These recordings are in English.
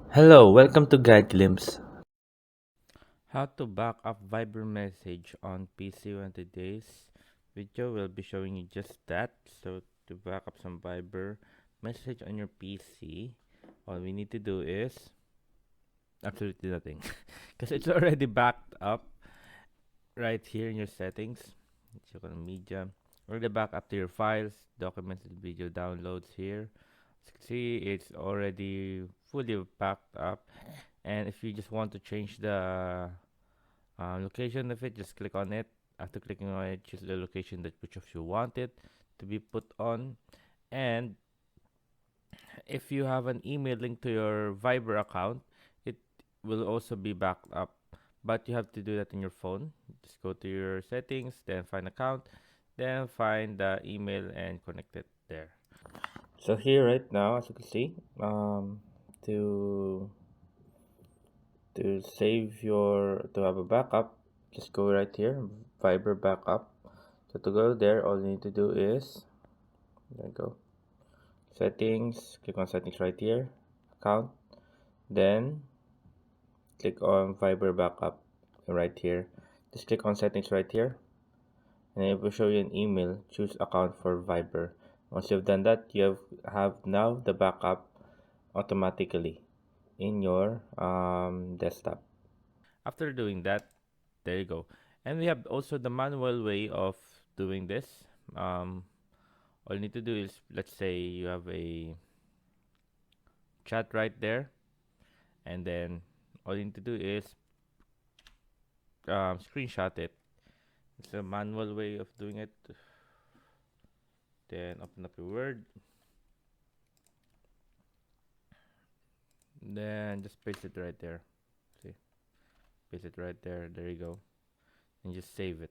Hello, welcome to Guide Glimpse. How to back up Viber message on PC on today's video will be showing you just that. So to back up some Viber message on your PC, all we need to do is absolutely nothing because it's already backed up right here in your settings. Check on media, already back up to your files, documents, and video downloads here. As you can see, it's already fully backed up. And if you just want to change the location of it, just click on it. After clicking on it, choose the location that which of you want it to be put on. And if you have an email link to your Viber account, it will also be backed up. But you have to do that in your phone. Just go to your settings, then find account, then find the email and connect it there. So here right now, as you can see, to to have a backup, just go right here, Viber backup. So to go there, all you need to do is there you go, settings, click on settings right here, account, then click on Viber backup right here. Just click on settings right here, and it will show you an email. Choose account for Viber. Once you've done that, you have now the backup automatically in your desktop. After doing that, there you go. And we have also the manual way of doing this. All you need to do is, let's say you have a chat right there, and then all you need to do is screenshot it. It's a manual way of doing it. Then open up your Word, then just paste it right there. See, paste it right there. There you go, and just save it.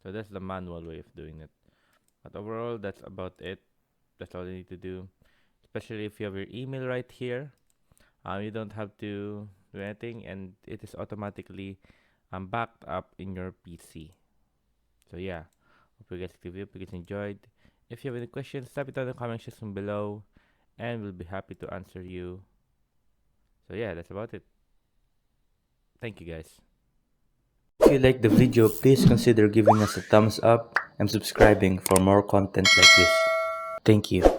So that's the manual way of doing it. But overall, that's about it. That's all you need to do. Especially if you have your email right here, you don't have to do anything, and it is automatically backed up in your PC. So yeah, hope you guys the video, hope you guys enjoyed. If you have any questions, type it down in the comment section below, and we'll be happy to answer you. So yeah, that's about it. Thank you guys. If you like the video, please consider giving us a thumbs up and subscribing for more content like this. Thank you.